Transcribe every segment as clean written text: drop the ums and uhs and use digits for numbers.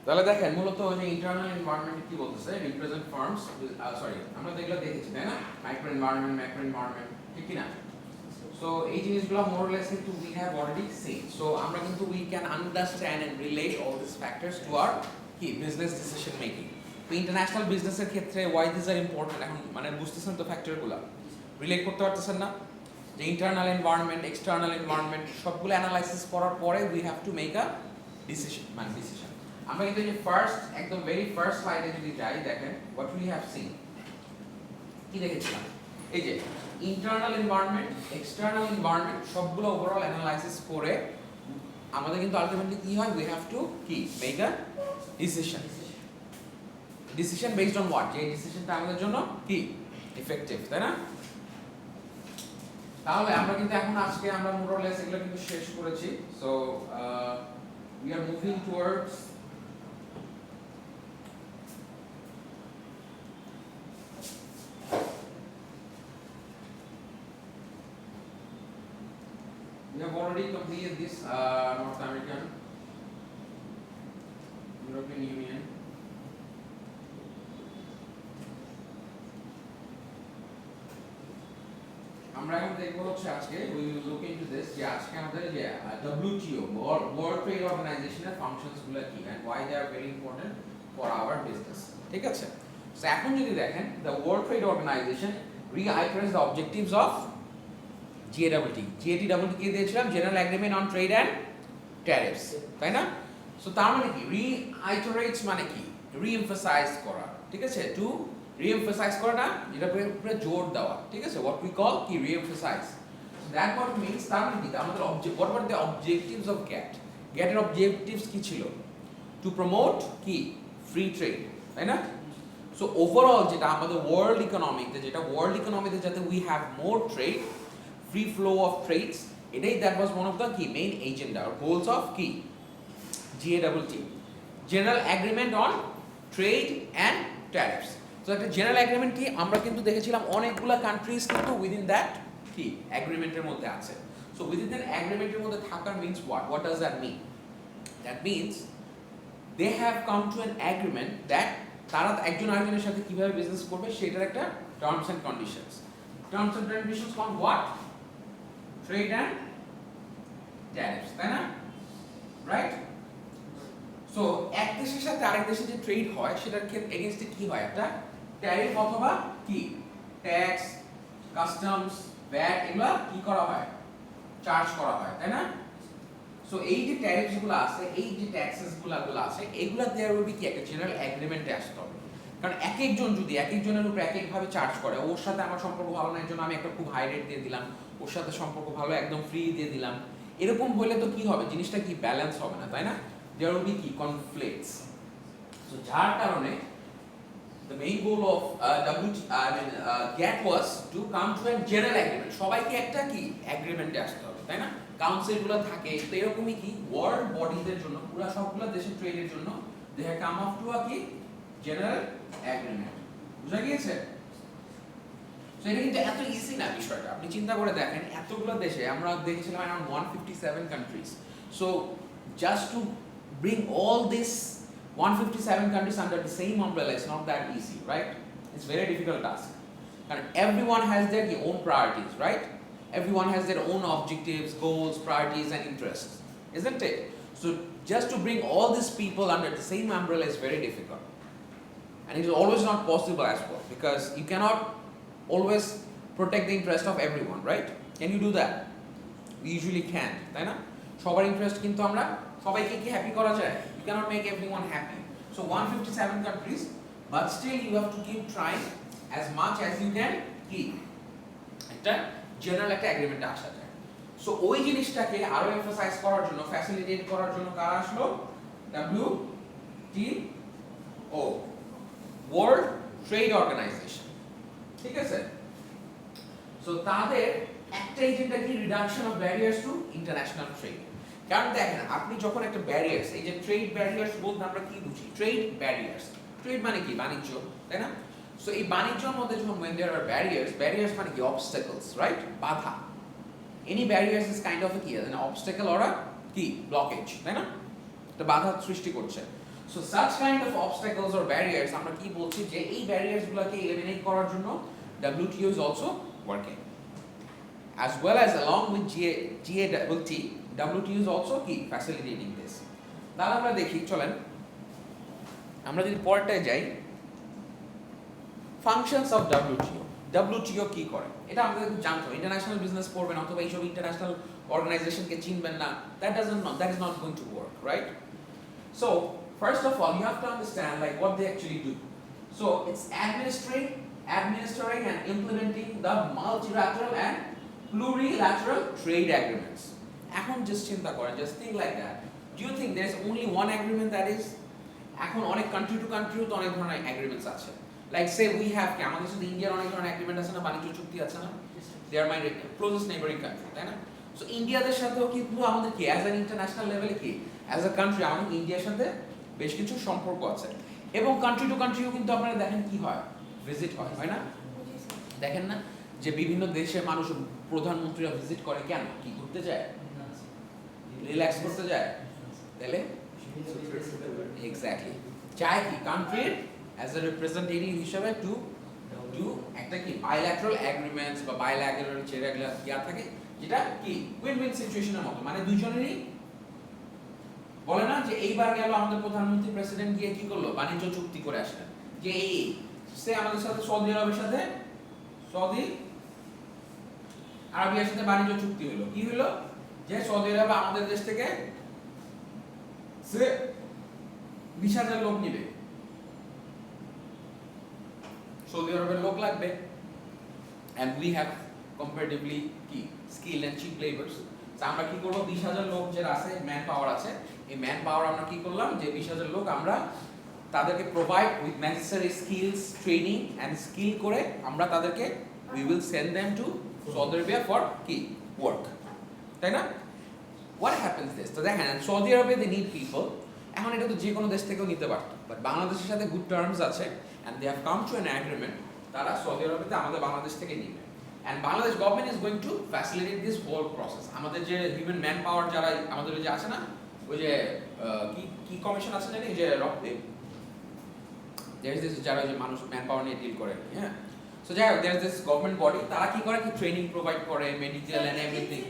তাহলে দেখেন মূলত ওই যে ইন্টারনাল এনভায়রনমেন্ট কি বলতেছে, রিপ্রেজেন্ট ফার্মস, সরি আমরা তো এগুলো দেখেছি তাই না, মাইক্রো এনভায়রনমেন্ট, ম্যাক্রো এনভায়রনমেন্ট, ঠিক কি না? সো এই জিনিসগুলো মোর অর লেস কিন্তু we have already seen. So আমরা কিন্তু we can understand and relate all this factors to our কি বিজনেস ডিসিশন মেকিং। তো ইন্টারন্যাশনাল বিজনেসের ক্ষেত্রে ওয়াই দিস আর ইম্পর্টেন্ট, এখন মানে বুঝতেছেন তো ফ্যাক্টরগুলো, রিলেট করতে পারতেছেন না? যে ইন্টারনাল এনভায়রনমেন্ট, এক্সটার্নাল এনভায়রনমেন্ট সবগুলো অ্যানালাইসিস করার পরে we have to make a decision, মানে ডিসিশন। আমরা কিন্তু যে ফার্স্ট একদম ভেরি ফার্স্ট স্লাইডে যদি যাই, দেখেন হোয়াট উই হ্যাভ সিন, কি দেখেছিলাম? এই যে ইন্টারনাল এনভায়রনমেন্ট, এক্সটার্নাল এনভায়রনমেন্ট সবগুলো ওভারঅল অ্যানালাইসিস করে আমাদের কিন্তু আলটিমেটলি কি হয়, উই হ্যাভ টু কি make a decision. Decision based on what, যে ডিসিশনটা আমাদের জন্য কি ইফেক্টিভ, তাই না? তাহলে আমরা কিন্তু এখন আজকে আমরা মোর অর লেস এগুলো কিন্তু শেষ করেছি। So we are moving towards we have already completed this North American, European Union, আমরা এখন দেখব হচ্ছে আজকে we will look into this যে আজকে আমাদের যে WTO World Trade Organization এর ফাংশনস গুলো কি and why they are very important for our business, ঠিক আছে? সো এখন যদি দেখেন the World Trade Organization reiterates the objectives of GATT কে দিয়েছিলাম general agreement on trade and tariffs, তাই না? সো তার মানে কি reiterates মানে কি রিএমফাসাইজ করা, ঠিক আছে? টু রিএমফাসাইজ করা না, যেটা পুরো জোর দেওয়া, ঠিক আছে? হোয়াট উই কল কি reemphasise. So that what means, তার মানে কি আমাদের what are the objectives of GATT এর অবজেক্টিভস কি ছিল? টু প্রমোট কি ফ্রি ট্রেড, তাই না? সো ওভারঅল যেটা আমাদের ওয়ার্ল্ড ইকোনমিতে, যাতে we have more trade, free flow of trades, এটাই that was one of the কি main agenda or goals of কি GATT, general agreement on trade and tariffs. তো একটা জেনারেল এগ্রিমেন্ট কি আমরা কিন্তু দেখেছিলাম অনেকগুলা কান্ট্রিজ কিন্তু উইদিন দ্যাট কি এগ্রিমেন্টের মধ্যে আছে। সো উইদিন দ্যাট এগ্রিমেন্টের মধ্যে থাকার means what does that mean? That means they have come to an agreement that তারা একজন আরেকজনের সাথে কিভাবে বিজনেস করবে সেটার একটা terms and conditions. Terms and conditions on what? Trade and tariffs, তাই না? রাইট? সো এক দেশের সাথে আরেক দেশে যে ট্রেড হয় সেটার ক্ষেত্রে এগেইনস্টে কি হয়? একটা ট্যারিফ অথবা কি ট্যাক্স, কাস্টমস, ভ্যাট এগুলা কি করা হয়? চার্জ করা হয়, তাই না? সো এই যে ট্যারিফস গুলো আছে, এই যে ট্যাক্সেস গুলো আছে, এগুলা দেয়ার উইল বি কি একটা জেনারেল এগ্রিমেন্টে আসতে হবে। কারণ এক একজন যদি এক একজনের উপর এক একভাবে চার্জ করে, ওর সাথে আমার সম্পর্ক ভালো না এর জন্য আমি একটা খুব হাই রেট দিয়ে দিলাম, ওর সাথে সম্পর্ক ভালো একদম ফ্রি দিয়ে দিলাম, এরকম হলে তো কি হবে? জিনিসটা কি ব্যালেন্স হবে না, তাই না? There will be key conflicts. So যার কারণে the main goal of GATT was to come to a general agreement. সবাইকে একটা কি এগ্রিমেন্টে আসতে হবে, তাই না? কাউন্সিল গুলো থাকে, তো এরকমই কি ওয়ার্ল্ড বডিজের জন্য, পুরো সবগুলো দেশের ট্রেডের জন্য they have come up to a কি জেনারেল এগ্রিমেন্ট। বুঝা গিয়েছে? সো এটা কিন্তু এত ইজি না বিষয়টা, আপনি চিন্তা করে দেখেন এতগুলো দেশে আমরা দেখেছিলাম around 157 countries. So just to bring all this 157 countries under the same umbrella is not that easy, right? It's very difficult task. And everyone has their own priorities, right? Everyone has their own objectives, goals, priorities and interests, isn't it? So just to bring all these people under the same umbrella is very difficult. And it is always not possible as well, because you cannot always protect the interest of everyone, right? Can you do that? We usually can, তাই না? সবার interest কিন্তু আমরা সবাইকে কি happy করা যায়? You cannot make everyone happy. So 157 countries, but still you have to keep trying as much as you can keep একটা জেনারেল একটা এগ্রিমেন্টে আসা যায়। সো ওই জিনিসটাকে আরো এমফাসাইজ করার জন্য, ফ্যাসিলিটেট করার জন্য কারা আসলো? WTO, ওয়ার্ল্ড ট্রেড অর্গানাইজেশন, ঠিক আছে? সো তাদের একটা এজেন্ডা কি reduction of barriers two international trade. কারণ দেখেন আপনি যখন একটা ব্যারিয়ার্স, এই যে ট্রেড ব্যারিয়ার্স বলতে আমরা কি বুঝি? ট্রেড ব্যারিয়ার্স, ট্রেড মানে কি বাণিজ্য, তাই না? সো এই বাণিজ্যের মধ্যে যখন when there are barriers মানে কি obstacles, right? বাধা। Any barriers is kind of a কি an obstacle or a কি blockage, তাই না? একটা বাধা সৃষ্টি করছে। So such kind of obstacles or barriers আমরা কি বলছি যে এই ব্যারিয়ারস গুলোকে এলিমিনেট করার জন্য WTO is also working as well as along with GATT WTO is also কি facilitating this. তাহলে আমরা দেখি চলেন আমরা যদি পরেরটায় যাই functions of WTO কি করে এটা আমাদের জানতে হবে ইন্টারন্যাশনাল বিজনেস করবেন অথবা এইসব ইন্টারন্যাশনাল অর্গানাইজেশনকে চিনবেন না that is not going to work, right? So first of all you have to understand like what they actually do. So it's administering and implementing the multilateral and plurilateral trade agreements. এখন just চিন্তা করেন, just think like that. Do you think there's only one agreement that is? এখন অনেক country to কান্ট্রিও তো অনেক ধরনের agreements আছে, like say we have কি আমাদের সাথে ইন্ডিয়ার অনেক ধরনের এগ্রিমেন্ট আছে না, বাণিজ্য চুক্তি আছে না, দে আর মাই ক্লোজেস্ট নেইবারিং কান্ট্রি, তাই না? সো ইন্ডিয়াদের সাথেও কিন্তু আমাদের কি অ্যাজ অ্যান ইন্টারন্যাশনাল লেভেলে কি অ্যাজ আ কান্ট্রি আমাদের ইন্ডিয়ার সাথে বেশ কিছু সম্পর্ক আছে, এবং কান্ট্রি টু কান্ট্রিও কিন্তু আপনারা দেখেন কি হয়, ভিজিট হয় না? দেখেন না যে বিভিন্ন দেশের মানুষ প্রধানমন্ত্রীরা ভিজিট করে, কেন? কি করতে যায়? রিল্যাক্স করতে যায়, তাহলে এক্স্যাক্টলি চাই কি কান্ট্রির অ্যাজ এ রিপ্রেজেন্টেটিভ হিসেবে টু একটা কি বাইল্যাটারাল এগ্রিমেন্টস বা বাইল্যাটারাল যেগুলো ইয়া থাকে, যেটা কি উইন উইন সিচুয়েশনের মতো, মানে দুইজনেরই বলে না যে এইবার গেল আমাদের প্রধানমন্ত্রী প্রেসিডেন্ট গিয়ে কি করলো, বাণিজ্য চুক্তি করে আসলেন, যে এই সে আমাদের সাথে সৌদি আরবের সাথে সৌদি আরবিয়ার সাথে বাণিজ্য চুক্তি হলো, কি হলো যে সৌদি আরব আমাদের দেশ থেকে সে 20,000 লোক নিবে, সৌদি আরবের লোক লাগবে, and we have comparatively কি skilled and cheap labors. তো আমরা কি করব, 20,000 লোক যে আছে, ম্যান পাওয়ার আছে, এই ম্যান পাওয়ার আমরা কি করলাম যে 20,000 লোক আমরা তাদেরকে provide with necessary skills, training and skill করে আমরা তাদেরকে we will send them to Saudi Arabia for কি work, তাই না? What happens this? তো দেখেন সৌদি আরবে they need people. এখন এটা তো যে কোনো দেশ থেকেও নিতে পারতো, বাট বাংলাদেশের সাথে গুড টার্মস আছে and they have come to an agreement, তারা সৌদি আরবেতে আমাদের বাংলাদেশ থেকে নিবে, and Bangladesh government is going to facilitate this whole process. আমাদের যে হিউম্যান ম্যান পাওয়ার যারা আমাদের যে আছে না, ওই যে কি কমিশন আছে জানি, যে রক্তে there is this যারা যে মানুষ ম্যান পাওয়ার নিয়ে ডিল করে, হ্যাঁ, সো যাই হোক there is this government body, তারা কি করে, কি ট্রেনিং প্রোভাইড করে, medical and everything,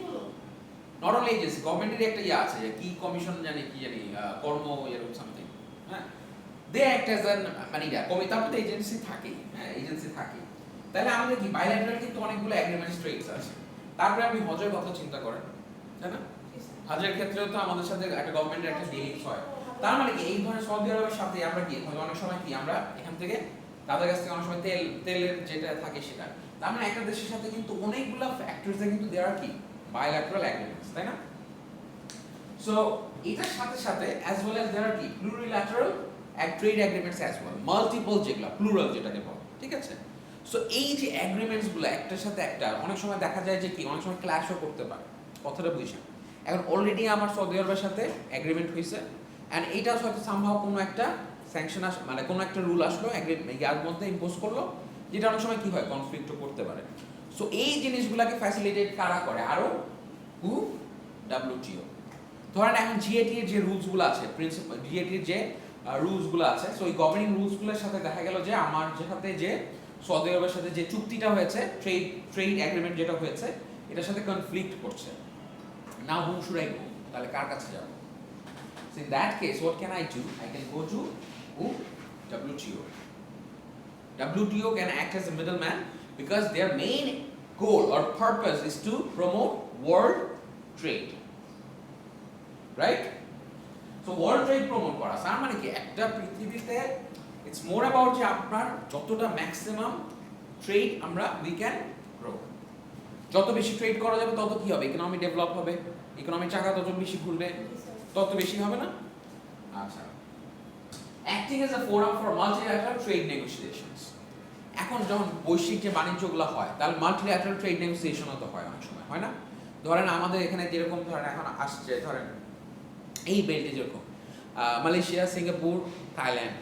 not only agency, গভর্নমেন্টের একটা ইয়ে আছে কি কমিশন জানি কি জানি কর্ম এরকম সামথিং, হ্যাঁ, দে অ্যাক্ট অ্যাজ অ্যান মানে এটা কমিতার মধ্যে এজেন্সি থাকে, হ্যাঁ এজেন্সি থাকে, তাহলে আমাদের কি বাইল্যাটারাল কিন্তু অনেকগুলো এগ্রিমেন্ট ট্রেডস আছে। তারপরে আপনি হজের কথা চিন্তা করেন, তাই না? হজের ক্ষেত্রেও তো আমাদের সাথে একটা গভর্নমেন্টের একটা ডিলিংস হয়, তার মানে কি এই ধরনের সৌদি আরবের সাথে আমরা কি অনেক সময় কি আমরা এখান থেকে তাদের কাছ থেকে অনেক সময় তেলের যেটা থাকে সেটা, তার মানে একটা দেশের সাথে কিন্তু অনেকগুলো ফ্যাক্টরস কিন্তু দেয়ার কি bilateral agreements, তাই না? সো এটার সাথে সাথে as well as there are কি plurilateral trade agreements as well, multiple যেগুলা প্লুরাল যেটাকে বলে, ঠিক আছে? সো এই যে এগ্রিমেন্টস গুলো একটার সাথে একটা অনেক সময় দেখা যায় যে কি অনেক সময় ক্ল্যাশও করতে পারে, কথাটা বুঝছেন? এখন অলরেডি আমার সৌদি আরবের সাথে এগ্রিমেন্ট হয়েছে, এন্ড এইটা হয়তো সামহাও কোনো একটা স্যাংশন মানে কোনো একটা রুল আসলো ইয়ার মধ্যে ইম্পোজ করলো, যেটা অনেক সময় কি হয় কনফ্লিক্টও করতে পারে। সো এই জিনিসগুলোকে ফ্যাসিলিটেট কারা করে, আরো হু WTO। ধরেন এখন GATT এর যে রুলসগুলো আছে, প্রিন্সিপাল GATT এর যে রুলসগুলো আছে, সো এই গভর্নিং রুলসগুলোর সাথে দেখা গেল যে আমার সাথে যে সৌদি আরবের সাথে যে চুক্তিটা হয়েছে, ট্রেড এগ্রিমেন্ট যেটা হয়েছে, এটার সাথে কনফ্লিক্ট করছে, নাও whom should I go? তাহলে কার কাছে যাব? So in that case what can I do? I can go to who? WTO. WTO can act as a middleman because their main goal or purpose is to promote world trade, right? So world trade promote করা তার মানে কি একটা পৃথিবীতে it's more about যে আপনার যতটা maximum trade আমরা we can grow, যত বেশি ট্রেড করা যাবে তত কি হবে, ইকোনমি ডেভেলপ হবে, ইকোনমির চাকা তত বেশি ঘুরবে, তত বেশি হবে না? আচ্ছা, acting as a forum for multilateral trade negotiations, এখন যখন বৈশ্বিক যে বাণিজ্যগুলো হয় তাহলে মাল্টিল্যাটারাল ট্রেড নেগোসিয়েশনও তো হয় অনেক সময়, হয় না? ধরেন আমাদের এখানে যেরকম ধরেন এখন আসছে, ধরেন এই বেল্টে যেরকম মালয়েশিয়া, সিঙ্গাপুর, থাইল্যান্ড,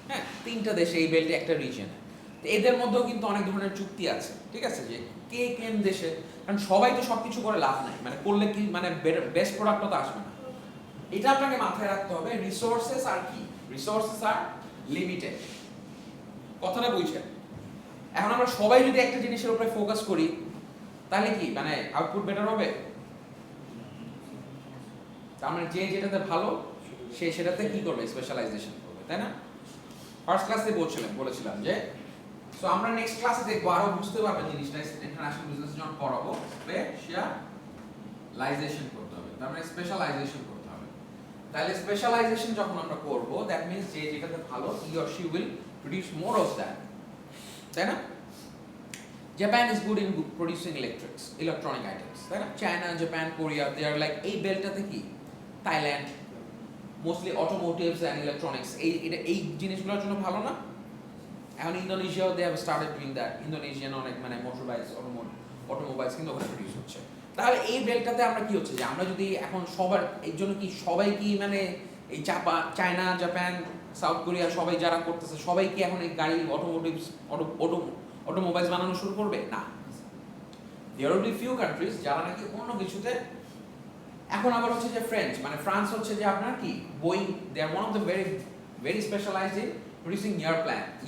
হ্যাঁ তিনটা দেশে এই বেল্টে একটা রিজিয়নে, তো এদের মধ্যেও কিন্তু অনেক ধরনের চুক্তি আছে, ঠিক আছে, যে কে কোন দেশে, কারণ সবাই তো সবকিছু করে লাভ নাই, মানে করলে কি মানে বেস্ট প্রোডাক্টও তো আসবে না, এটা আপনাকে মাথায় রাখতে হবে। রিসোর্সেস আর কি রিসোর্সেস আর লিমিটেড। কথাটা বুঝছেন? এখন আমরা সবাই যদি একটা জিনিসের উপরে ফোকাস করি তাহলে কি মানে আউটপুট বেটার হবে? তার মানে যে যেটাতে ভালো সে সেটাতে কি করবে? স্পেশালাইজেশন করবে, তাই না? ফার্স্ট ক্লাসে বলেছিলাম যে সো আমরা নেক্সট ক্লাসে দেখবো, আরো বুঝতে পারবেন জিনিসটা ইন্টারন্যাশনাল বিজনেস যখন পড়াবো, স্পেশালাইজেশন করতে হবে, তার মানে স্পেশালাইজেশন করতে হবে। তাহলে স্পেশালাইজেশন যখন আমরা করব দ্যাট মিন্স যে যেটাতে ভালো he or she will produce more of that, তাই না? Japan is good in producing electronic items, তাই না? China, Japan, Korea, they are like এই বেলটাতে কি Thailand mostly automotives and electronics এই জিনিসগুলোর জন্য ভালো না? এখন ইন্দোনেশিয়াও they have started doing that. Indonesian অনেক মানে অটোমোবাইলস কিন্তু ওখানে প্রডিউস হচ্ছে। তাহলে এই বেলটাতে আমরা কি হচ্ছে যে আমরা যদি এখন সবার এই জন্য কি সবাই কি মানে এই চায়না, জাপান, সাউথ কোরিয়া সবাই যারা করতেছে সবাই কি এখন এই গাড়ি অটোমোবাইলস বানানো শুরু করবে? না। There will be few countries যারা নাকি অন্য কিছুতে, এখন আবার হচ্ছে যে ফ্রান্স হচ্ছে যে আপনার কি Boeing, they are one of the very specialized in producing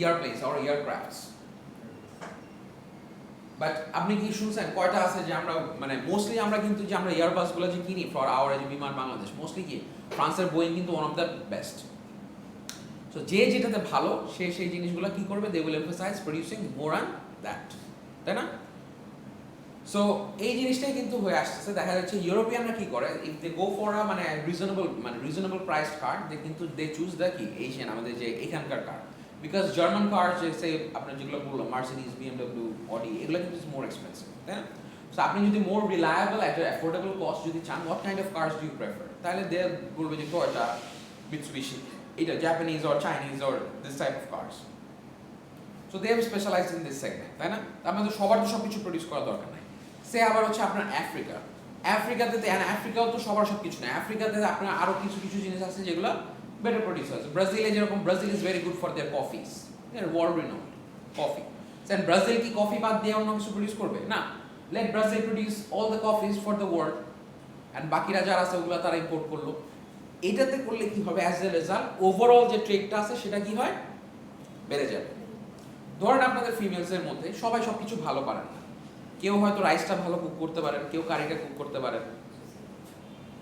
airplanes or aircrafts. But আপনি কি শুনছেন কয়টা আছে যে আমরা মানে মোস্টলি আমরা কিন্তু যে আমরা এয়ারবাস গুলো যে কিনি ফর আওয়ার যে বিমান বাংলাদেশ মোস্টলি কি ফ্রান্সের বোয়িং কিন্তু one of the best. So যে যেটাতে ভালো সে সেই জিনিসগুলো কি করবে? They will emphasize producing more on that, তাই না? সো এই জিনিসটাই কিন্তু হয়ে আসছে। দেখা যাচ্ছে ইউরোপিয়ানরা কি করে, if they go for a মানে রিজনেবল প্রাইস কার, দে কিন্তু দে চুজ দ্য কি এশিয়ান আমাদের যে এখানকার কার, বিকজ জার্মান কার যে সে আপনার যেগুলো বললাম মার্সিডিজ, বিএমডব্লিউ, অডি এগুলো কিন্তু মোর এক্সপেন্সিভ, তাই না? সো আপনি যদি more reliable at affordable cost যদি চান, what kind of cars do you prefer? তাহলে দে বলবে যে টয়োটা, মিৎসুবিশি, এটা Japanese or Chinese or this type of cars. So they have specialized in this segment, তাই না? আপনাদের সবার তো সবকিছু প্রডিউস করা দরকার নাই। সে আবার হচ্ছে আপনার আফ্রিকাতে আফ্রিকাও তো সবার সবকিছু না, আফ্রিকাতে আপনার আরো কিছু জিনিস আছে যেগুলো বেটার প্রডিউস আছে। ব্রাজিলে যেরকম Brazil is very good for their coffees, their world renowned coffee. Then Brazil কি কফি বাদ দিয়ে অন্য কিছু প্রডিউস করবে? না। Let Brazil produce all the coffees for the world, and বাকিরা যারা আছে ওগুলো তারা ইম্পোর্ট করলো। এটাতে করলে কি হবে? অ্যাজ এ রেজাল্ট ওভারঅল যে ট্রেডটা আছে সেটা কি হয়? বেড়ে যাবে। ধরেন আপনাদের ফিমেলসের মধ্যে সবাই সবকিছু ভালো পারেন না, কেউ হয়তো রাইসটা ভালো কুক করতে পারেন, কেউ কারিটা কুক করতে পারেন।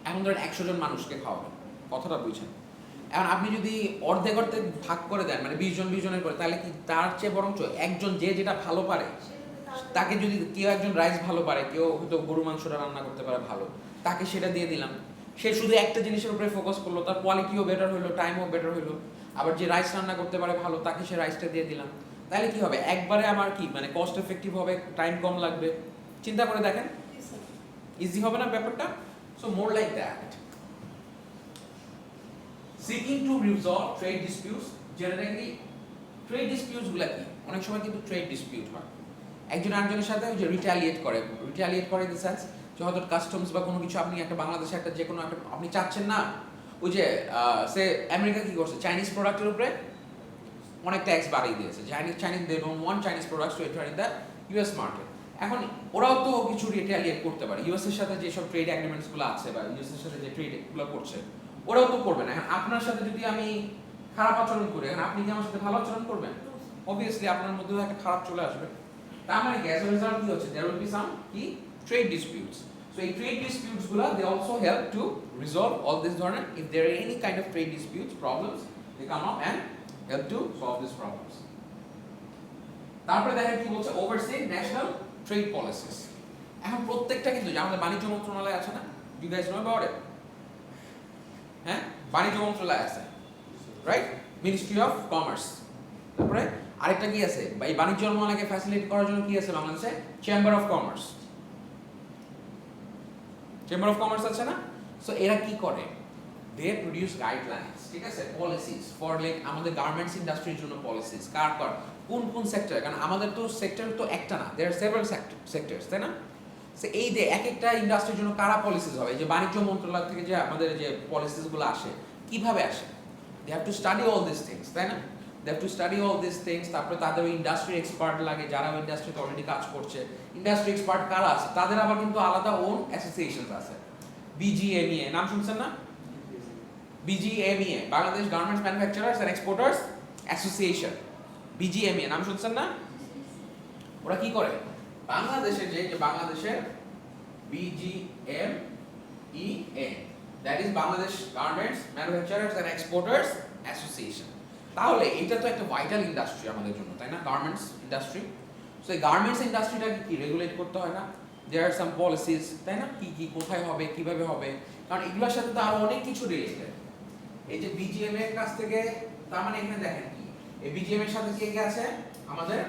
এখন ধরেন 100 জন মানুষকে খাওয়াবেন, কথাটা বুঝছেন? এখন আপনি যদি অর্ধেক ভাগ করে দেন মানে 20 জনের করে, তাহলে কি তার চেয়ে বরঞ্চ একজন যে যেটা ভালো পারে তাকে যদি কেউ একজন রাইস ভালো পারে, কেউ হয়তো গরু মাংসটা রান্না করতে পারে ভালো, তাকে সেটা দিয়ে দিলাম। সে শুধু একটা জিনিসের উপরে ফোকাস করলো, তার কোয়ালিটিও বেটার হলো, টাইমও বেটার হলো। আবার যে রাইস রান্না করতে পারে ভালো, তাকে সে রাইসটা দিয়ে দিলাম। তাহলে কি হবে? একবারে আমার কি মানে কস্ট এফেক্টিভ হবে, টাইম কম লাগবে। চিন্তা করে দেখেন, ইজি হবে না ব্যাপারটা? So more like that. Seeking two resolve trade disputes, generally trade disputes গুলা কি অনেক সময় কিন্তু ট্রেড ডিসপিউট হয় একজন আরেকজনের সাথে, যে রিটালিয়েট করে ইন দ্য সেন্স যে হয়তো কাস্টমস বা কোনো কিছু আপনি একটা বাংলাদেশে একটা যে কোনো একটা আপনি চাচ্ছেন না, ওই যে সে আমেরিকা কি করছে চাইনিজ প্রোডাক্টের উপরে অনেক ট্যাক্স বাড়িয়ে দিয়েছে। Chinese they don't want Chinese products to enter in the US market. এখন ওরাও তো কিছু রিটালিয়েট করতে পারে, ইউএস এর সাথে যেসব ট্রেড এগ্রিমেন্টস গুলো আছে বা ইউএস এর সাথে যে ট্রেড গুলো করছে ওরাও তো করবে না। এখন আপনার সাথে যদি আমি খারাপ আচরণ করি, এখন আপনি কি আমার সাথে ভালো আচরণ করবেন? অবভিয়াসলি আপনার মধ্যেও একটা খারাপ চলে আসবে। তার মানে গ্যাস রেজাল্ট কি হচ্ছে? দেয়ার উইল বি সাম কি ট্রেড ডিসপিউটস। সো এই ট্রেড ডিসপিউটস গুলো they also help to resolve all this ধরনের, if there are any kind of trade disputes problems they come up and help to solve these problems. তারপরে দেখেন কি বলছে, oversee national trade policies. এখন প্রত্যেকটা কিন্তু আমাদের বাণিজ্য মন্ত্রণালয় আছে না, you guys know about it? হ্যাঁ, বাণিজ্য মন্ত্রণালয় আছে, রাইট? Ministry of commerce. তারপরে আরেকটা কি আছে, এই বাণিজ্য মন্ত্রণালয়কে ফ্যাসিলিটেট করার জন্য কি আছে বাংলাদেশে? Chamber of commerce. Chamber of commerce আছে না? সো এরা কি করে? they produce guidelines, ঠিক আছে, policies for like আমাদের গার্মেন্টস ইন্ডাস্ট্রির জন্য পলিসিস কার কোন সেক্টর, কারণ আমাদের তো সেক্টর তো একটা না, there are several sectors, তাই না? সো এই যে এক একটা ইন্ডাস্ট্রির জন্য কারা পলিসিস হবে, যে বাণিজ্য মন্ত্রণালয় থেকে যে আমাদের যে পলিসিস গুলো আসে কিভাবে আসে, they have to study all these things, তাই না? they have to study all these things। তারপরে তাদের ইন্ডাস্ট্রি এক্সপার্ট লাগে যারা ইন্ডাস্ট্রিতে অলরেডি কাজ করছে। ইন্ডাস্ট্রি এক্সপার্ট কারা আছে? তাদের আবার কিন্তু আলাদা ওন অ্যাসোসিয়েশনস আছে, বিজিএমইএ নাম শুনছেন না? BGMEA, Bangladesh garments manufacturers and exporters association, BGMEA নাম শুনছেন না? ওরা কি করে? বাংলাদেশের যে বাংলাদেশের BGMEA, that is Bangladesh garments manufacturers and exporters association. তাহলে এটা তো একটা ভাইটাল ইন্ডাস্ট্রি আমাদের জন্য, তাই না? Garments industry. সো এই গার্মেন্টস ইন্ডাস্ট্রিটাকে কি রেগুলেট করতে হয় না? দেয়ার আর সাম পলিসিস, তাই না? কি কি কোথায় হবে, কিভাবে হবে, কারণ এগুলোর সাথে তো আরো অনেক কিছু রিলেটেড। এই যে BGMA এর কাছ থেকে, তার মানে এখানে দেখেন কি এই BGMA এর সাথে কে কে আছে? আমাদের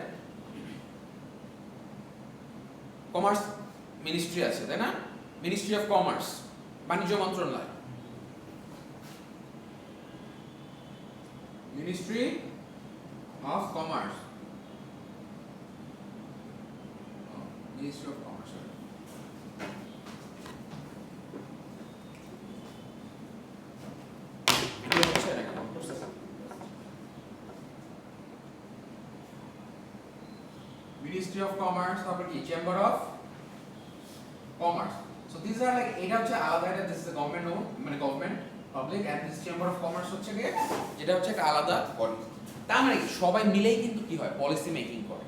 কমার্স মিনিস্ট্রি আছে, তাই না? মিনিস্ট্রি অফ কমার্স, বাণিজ্য মন্ত্রণালয়, ministry of commerce, ministry of commerce, ministry of commerce, তারপর কি chamber of commerce. So this are like, এটা হচ্ছে আলাদা, এটা দিস ইজ গভর্নমেন্ট ওন, মানে government public, and this chamber of commerce হচ্ছে কি, যেটা হচ্ছে একটা আলাদা বডি। তার মানে কি সবাই মিলেই কিন্তু কি হয়, পলিসি মেকিং করে।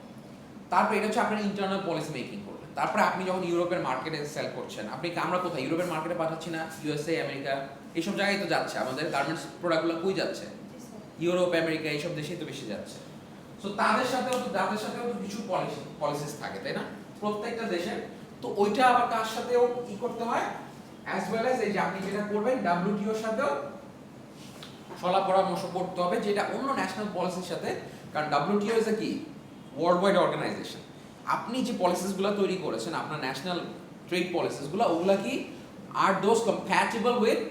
তারপর এটা হচ্ছে আপনার ইন্টারনাল পলিসি মেকিং করবেন। তারপরে আপনি যখন ইউরোপের মার্কেটে সেল করছেন, আপনি আমরা কোথায় ইউরোপের মার্কেটে পাঠাচ্ছি না? USA, আমেরিকা, এইসব জায়গায় তো যাচ্ছে আমাদের গার্মেন্টস প্রোডাক্টগুলো। কই যাচ্ছে? ইউরোপ, আমেরিকা, এইসব দেশেই তো বেশি যাচ্ছে। সো তাদের সাথেও তো কিছু পলিসিস থাকে, তাই না? প্রত্যেকটা দেশের। তো ওইটা আবার কার সাথেও কি করতে হয়, অ্যাজ ওয়েল অ্যাজ এই যে আপনি যেটা করবেন WTO এর সাথেও সলা পরামর্শ করতে হবে, যেটা অন্য ন্যাশনাল পলিসির সাথে। কারণ WTO ইজ কি ওয়ার্ল্ড ওয়াইড অর্গানাইজেশন। আপনি যে পলিসিসগুলো তৈরি করেছেন, আপনার ন্যাশনাল ট্রেড পলিসিসগুলো, ওগুলা কি আর those compatible with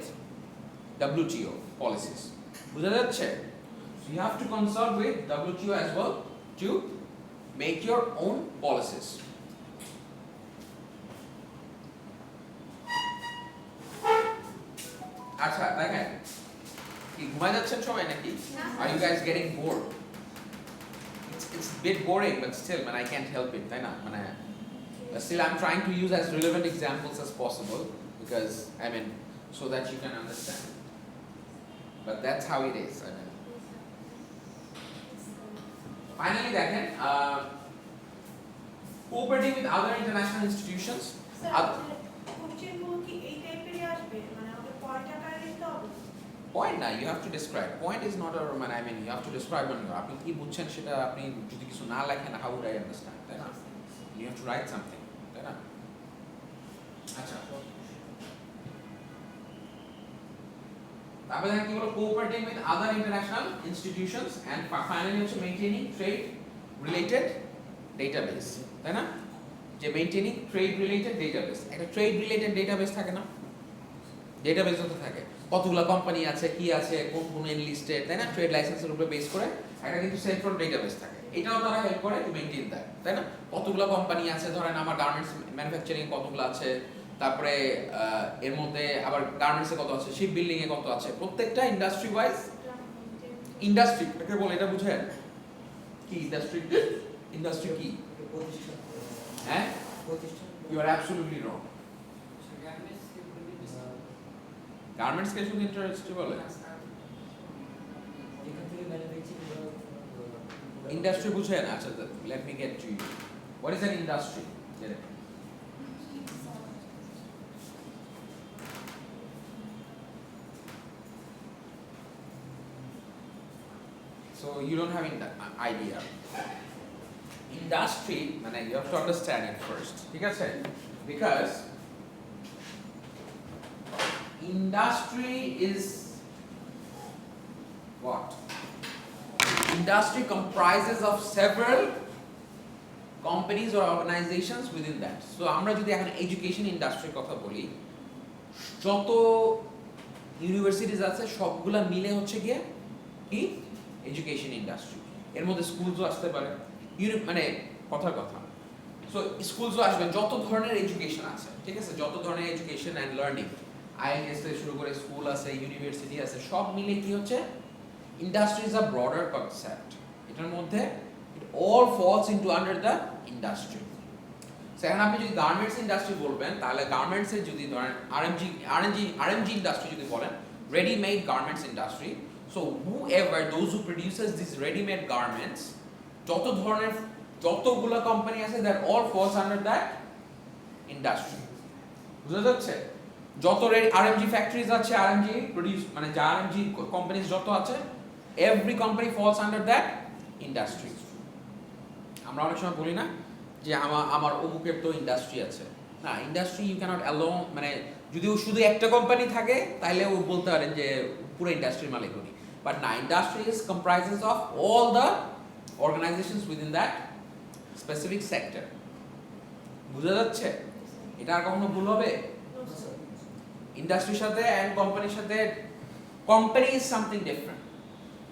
WTO policies? বুঝা যাচ্ছে? So you have to consult with WTO as well to make your own policies. আচ্ছা দেখেন, কি ঘুমায় যাচ্ছেন সবাই নাকি? Are you guys getting bored? It's a bit boring, but still, man, I can't help it, তাই না? মানে still I'm trying to use as relevant examples as possible, because I mean, so that you can understand. But that's how it is. I mean, finally দেখেন, cooperating with other international institutions. Point না, you have to describe. Point is not a, I mean, you have to describe on your, আপনি কি বুঝছেন সেটা আপনি যদি কিছু না লেখেন, how would I understand, তাই না? You have to write something, তাই না? আচ্ছা, তারপরে কি হলো, cooperating with other international institutions, and finally হচ্ছে maintaining trade related database, তাই না? যে maintaining trade related database, একটা trade related database থাকে না? database তো থাকে, কতগুলো কোম্পানি আছে, কি আছে, কোন কোন এনলিস্টেড, তাই না? ট্রেড লাইসেন্সের উপরে বেস করে একটা কিন্তু সেন্ট্রাল ডেটাবেস থাকে। এটাও তারা হেল্প করে টু মেইনটেইন দ্যাট, তাই না? কতগুলো কোম্পানি আছে, ধরেন আমার গার্মেন্টস ম্যানুফ্যাকচারিং কতগুলো আছে, তারপরে এর মধ্যে আবার গার্মেন্টসে কত আছে, শিপ বিল্ডিং এ কত আছে, প্রত্যেকটা ইন্ডাস্ট্রি ওয়াইজ। ইন্ডাস্ট্রি এটাকে বলে, এটা বুঝেন কি ইন্ডাস্ট্রি? ইন্ডাস্ট্রি কি? হ্যাঁ, you are absolutely wrong. Garments কে শুধু ইন্ডাস্ট্রি বলে? ইন্ডাস্ট্রি বুঝেন? আচ্ছা, let me get to you, what is an industry? So you don't have an idea. Industry, মানে you have to understand it first, ঠিক আছে? Because industry is what? Industry comprises of several companies or organizations within that. So আমরা যদি এখন education ইন্ডাস্ট্রির কথা বলি, যত ইউনিভার্সিটিজ আছে সবগুলা মিলে হচ্ছে গিয়ে কি এডুকেশন ইন্ডাস্ট্রি। এর মধ্যে স্কুলসও আসতে পারে, মানে কথার কথা। সো স্কুলসও আসবে, যত ধরনের এডুকেশন আছে, ঠিক আছে? যত ধরনের এডুকেশন অ্যান্ড লার্নিং, IIS থেকে শুরু করে স্কুল আছে, ইউনিভার্সিটি আছে, সব মিলে কি হচ্ছে industry is a broader concept. এটার মধ্যে it all falls into under the industry. এখন আপনি যদি গার্মেন্টস ইন্ডাস্ট্রি বলবেন, তাহলে গার্মেন্টসের যদি ধরেন আরএমজি ইন্ডাস্ট্রি যদি বলেন, ready-made garments industry. So whoever, those who produces these ready-made garments, যতগুলো কোম্পানি আছে, that all falls under that industry. বুঝা যাচ্ছে? যত RMG factories আছে, RMG produce মানে যা RMG companies যত আছে, every company falls under that industry. আমরা অনেক সময় বলি না যে আমার অমুকের তো ইন্ডাস্ট্রি আছে। না, ইন্ডাস্ট্রি ইউ ক্যানট অ্যালোন, মানে যদি শুধু একটা কোম্পানি থাকে তাহলে ও বলতে পারেন যে পুরো ইন্ডাস্ট্রির মালিক উনি, বাট না, industry is comprises of all the organizations within that specific sector. বুঝা যাচ্ছে? এটা আর কখনো ভুল হবে? ইন্ডাস্ট্রির সাথে অ্যান্ড কোম্পানির সাথে, company is something different.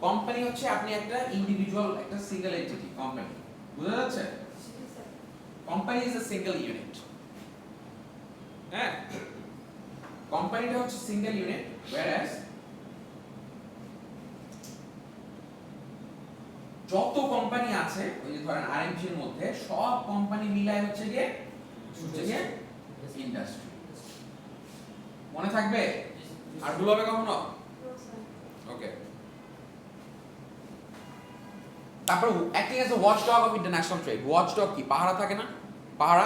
Company হচ্ছে আপনি একটা ইন্ডিভিজুয়াল, একটা সিঙ্গেল এন্টিটি কোম্পানি। বুঝা যাচ্ছে? Company is a single unit. হ্যাঁ, কোম্পানিটা হচ্ছে সিঙ্গেল ইউনিট, whereas যত কোম্পানি আছে ওই যে ধরেন আরএমজি এর মধ্যে সব কোম্পানি মিলাই হচ্ছে গিয়ে ইন্ডাস্ট্রি। মনে থাকবে? আর ভুল হবে কখনো? ওকে। তারপর acting as a watchdog of international trade. Watchdog কি? পাহারা থাকে না? পাহারা।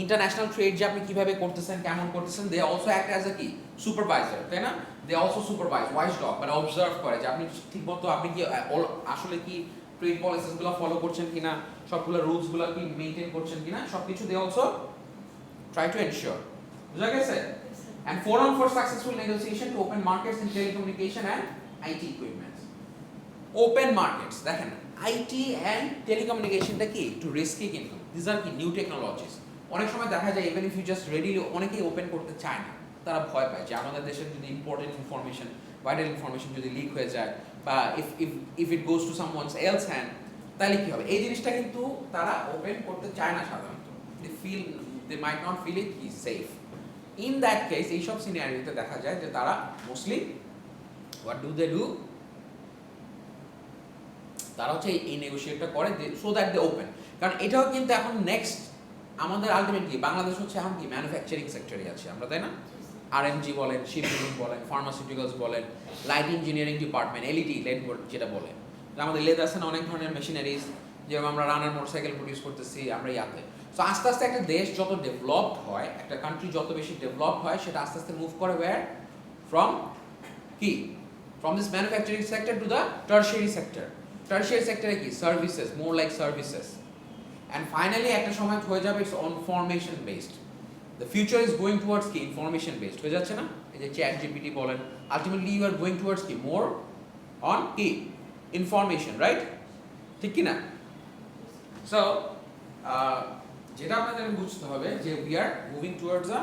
ইন্টারন্যাশনাল ট্রেড যে আপনি কিভাবে করতেছেন, কেমন করতেছেন, they also act as a কি? সুপারভাইজার, তাই না? দে অলসো সুপারভাইজ, ওয়াচডগ মানে অবজার্ভ করে যে আপনি ঠিকমতো, আপনি কি আসলে কি ট্রেড পলিসিসগুলো ফলো করছেন কিনা, সবগুলো রুলসগুলো কি মেইনটেইন করছেন কিনা, সবকিছু they also try to ensure. বুঝা গেছে? And forum for successful negotiation to open markets in telecommunication and IT equipment. Open markets, দেখেন IT and telecommunication টা কি একটু রিস্কি, কিন্তু these are কি নিউ টেকনোলজিস। অনেক সময় দেখা যায় even if you just readily, অনেকেই ওপেন করতে চায় না, তারা ভয় পায় যে আমাদের দেশের যদি ইম্পর্টেন্ট ইনফরমেশন, ভাইটাল ইনফরমেশন যদি লিক হয়ে যায়, বা if it goes to someone's else hand, তাহলে কি হবে? এই জিনিসটা কিন্তু তারা ওপেন করতে চায় না সাধারণত। They might not feel it is safe. In that case, এইসব সিনারিওতে দেখা যায় যে তারা mostly what do they do? তারা হচ্ছে এই নেগোশিয়েটটা করে সো দ্যাট দে ওপেন। কারণ এটাও কিন্তু এখন নেক্সট আমাদের আলটিমেটলি বাংলাদেশ হচ্ছে এখন কি ম্যানুফ্যাকচারিং সেক্টরে আছে আমরা, তাই না? আরএমজি বলেন, শিপবিল্ডিং বলেন, ফার্মাসিউটিক্যালস বলেন, লাইট ইঞ্জিনিয়ারিং ডিপার্টমেন্ট, এলইডি যেটা বলে, আমাদের লেদ আছে না অনেক ধরনের মেশিনারিজ, যেরকম আমরা রানার মোটরসাইকেল প্রডিউস করতেছি আমরা ইয়াতে। সো আস্তে আস্তে একটা দেশ যত ডেভেলপড হয়, একটা কান্ট্রি যত বেশি ডেভেলপ হয়, সেটা আস্তে আস্তে মুভ করে ওয়্যার ফ্রম কি? From this manufacturing sector to the tertiary sector. Tertiary সেক্টরে কি? Services, more like services. And finally একটা সময় হয়ে যাবে it's information based. The future is going towards কি? ইনফরমেশন বেসড হয়ে যাচ্ছে না? এই যে চ্যাট জিপিটি বলেন, ultimately you are going towards কি? মোর অন কি? Information, right? ঠিক কি না? সো যেটা আপনাদের বুঝতে হবে যে we are moving towards a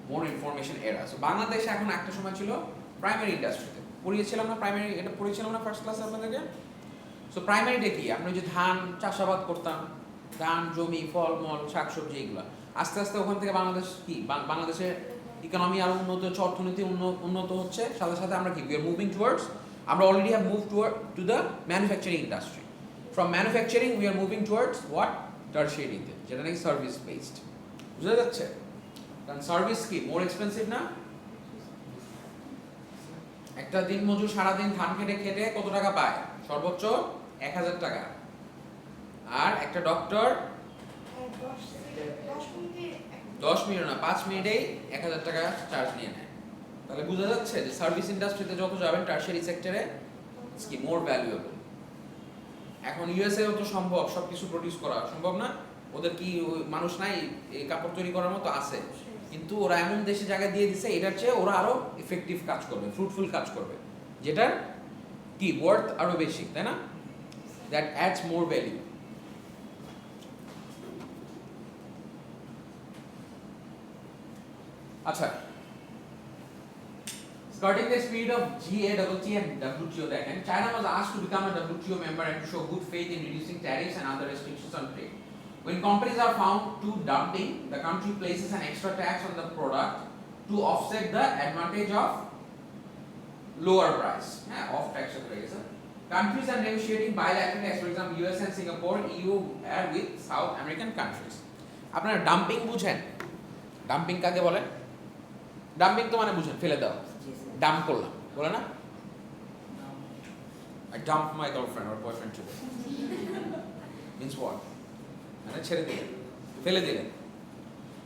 more information এরা। সো বাংলাদেশে এখন একটা সময় ছিল প্রাইমারি ইন্ডাস্ট্রিতে, পড়িয়েছিলাম না প্রাইমারি, এটা পড়িয়েছিলাম না ফার্স্ট ক্লাসে আপনাদেরকে। সো প্রাইমারিটা কি? আমরা যে ধান চাষাবাদ করতাম, ধান, জমি, ফলমূল, শাকসবজি, এগুলো আস্তে আস্তে ওখান থেকে বাংলাদেশ কি? বাংলাদেশের ইকোনমি আরো উন্নত হচ্ছে, অর্থনীতি উন্নত হচ্ছে, সাথে সাথে আমরা কি? উই আর মুভিং টুয়ার্ডস, আমরা already have move to the manufacturing industry. From manufacturing we are moving towards what? টারশিয়ারিতে, যেটা নাকি সার্ভিস বেসড। বুঝা যাচ্ছে? কারণ সার্ভিস কি? মোর এক্সপেন্সিভ না? একটা দিন মজুর সারাদিন ধান খেটে খেটে কত টাকা পায়? সর্বোচ্চ 1000 টাকা। আর একটা ডক্টর 10 মিনিট না, 5 মিনিটেই 1000 টাকা চার্জ নিয়ে নেয়। তাহলে বোঝা যাচ্ছে যে সার্ভিস ইন্ডাস্ট্রিতে যত যাবেন টারশিয়ারি সেক্টরে ইটস কি মোর ভ্যালুয়েবল। এখন ইউএসএ তো সম্ভব সবকিছু প্রডিউস করা সম্ভব না, ওদের কি মানুষ নাই এই কাপড় তৈরি করার মতো? আছে, কিন্তু ওরা এমন দেশে জায়গা দিয়ে দিছে এটার চেয়ে ওরা আরো ইফেক্টিভ কাজ করবে, ফ্রুটফুল কাজ করবে, যেটার কি ওয়ার্থ আরো বেশি, তাই না? That ads more value. আচ্ছা, skirting the spirit of GATT and WTO, দেখেন China was asked to become a WTO member and to show good faith in reducing tariffs and other restrictions on trade. When companies are found to dumping, the country places an extra tax on the product to offset the advantage of lower price. Off tax হয়ে গেছে। Countries are negotiating bilateral, as for example US and Singapore, EU are with South American countries. আপনারা dumping বুঝেন? Dumping কাকে বলে? Dumping তো মানে বুঝেন ফেলে দাও, ডাম্প করলাম, বলে না? I dumped my girlfriend or boyfriend today. Means what? মানে ছেড়ে দিলেন, ফেলে দিলেন,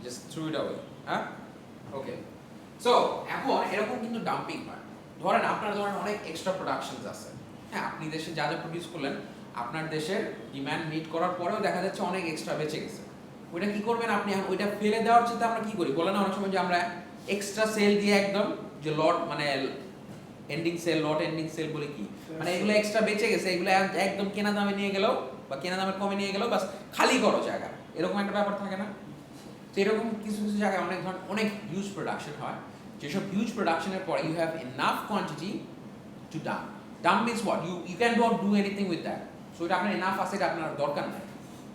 just threw it away. হ্যাঁ? Okay. So এখন এরকম কিন্তু ডাম্পিং হয়। ধরেন আপনার অনেক এক্সট্রা প্রোডাকশনস আছে। হ্যাঁ, আপনি দেশে যা যা প্রডিউস করলেন, আপনার দেশের ডিমান্ড মিট করার পরেও দেখা যাচ্ছে অনেক এক্সট্রা বেঁচে গেছে। ওইটা কি করবেন আপনি? ওইটা ফেলে দেওয়ার চেয়ে আমরা কি করি বলে না অনেক সময় যে আমরা এক্সট্রা সেল দিয়ে একদম যে লট মানে এন্ডিং সেল, লট এন্ডিং সেল বলে কি, মানে এগুলো এক্সট্রা বেঁচে গেছে, এগুলো একদম কেনা দামে নিয়ে গেল বা কেনা দামে কমে নিয়ে গেল, বাস খালি করো জায়গা, এরকম একটা ব্যাপার থাকে না? তো এরকম কিছু কিছু জায়গায় অনেক হিউজ প্রোডাকশন হয়, যেসব হিউজ প্রোডাকশনের পরে you have enough quantity to dump. Dump means what? You can not do anything with that. So এটা আপনার এনাফ আছে, এটা আপনার দরকার নাই,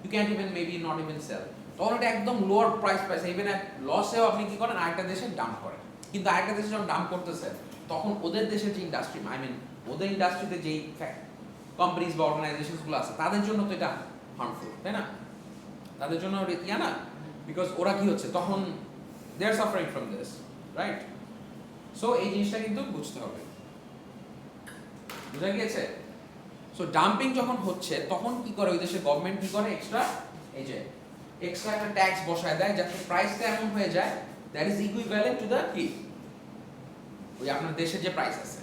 you can't even maybe not even sell. তখন এটা একদম লোয়ার প্রাইস পাইছে, ইভেন এক লসেও আপনি কি করেন, আরেকটা দেশে ডাম্প করেন। কিন্তু আরেকটা দেশে যখন ডাম্প করতেছে তখন ওদের দেশের যে ইন্ডাস্ট্রি, আই মিন ওদের ইন্ডাস্ট্রিতে যেই কোম্পানিজ বা অর্গানাইজেশনসগুলো আছে তাদের জন্য তো এটা হার্মফুল, তাই না? তাদের জন্য ইয়া না, বিকজ ওরা কি হচ্ছে তখন they are suffering from this, right? So এই জিনিসটা কিন্তু বুঝতে হবে, বুঝা গিয়েছে? সো ডাম্পিং যখন হচ্ছে তখন কি করে ওই দেশের গভর্নমেন্ট কি করে, এক্সট্রা এই যে এক্সট্রা একটা ট্যাক্স বসায় দেয় যাতে প্রাইসটা এমন হয়ে যায় that is equivalent to the কি, ওই আপনার দেশের যে প্রাইস আছে,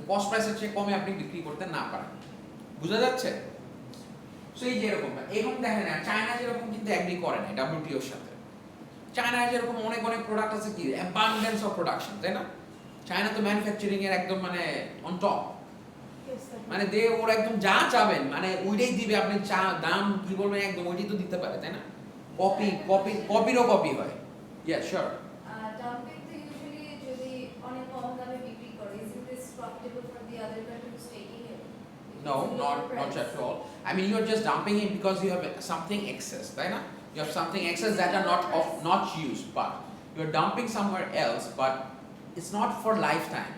কস্ট প্রাইসের চেয়ে কমে আপনি বিক্রি করতে না পারেন। বুঝা যাচ্ছে? সো এই যে এরকম দেখেন না, চায়না যেরকম কিন্তু এগ্রি করে না ডব্লিউটিওর সাথে। চায়না যেরকম অনেক প্রোডাক্ট আছে, কি অ্যাবান্ডেন্স অফ প্রোডাকশন, তাই না? চায়না তো ম্যানুফ্যাকচারিং এর একদম মানে অন টপ, মানে ওরা একদম যা চাবেন মানে ওইটাই দিবে, আপনি চা দাম কি বলবেন একদম ওইটাই তো দিতে পারে, তাই না? কপিরও কপি হয়। Yeah sure. ডাম্পিং তো ইউজুয়ালি যদি অনেক কম দামে বিক্রি করে, is it profitable for the other countries taking it? No, not at all. I mean, you're just dumping it because you have something excess, right? You have something excess that are not used, but you're dumping somewhere else, but it's not for lifetime.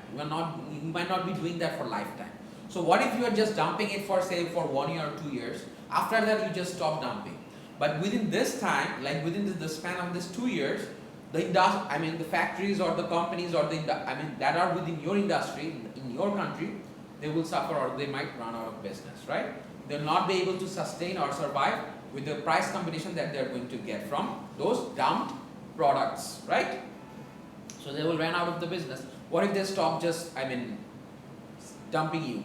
You might not be doing that for lifetime. So what if you are just dumping it for say for 1 year or 2 years? After that, you just stop dumping. But within this time, like within the span of this 2 years, the factories or the companies or that are within your industry in your country, they will suffer or they might run out of business, right? They'll not be able to sustain or survive with the price competition that they're going to get from those dumped products, right? So they will run out of the business. What if they stop just, dumping you?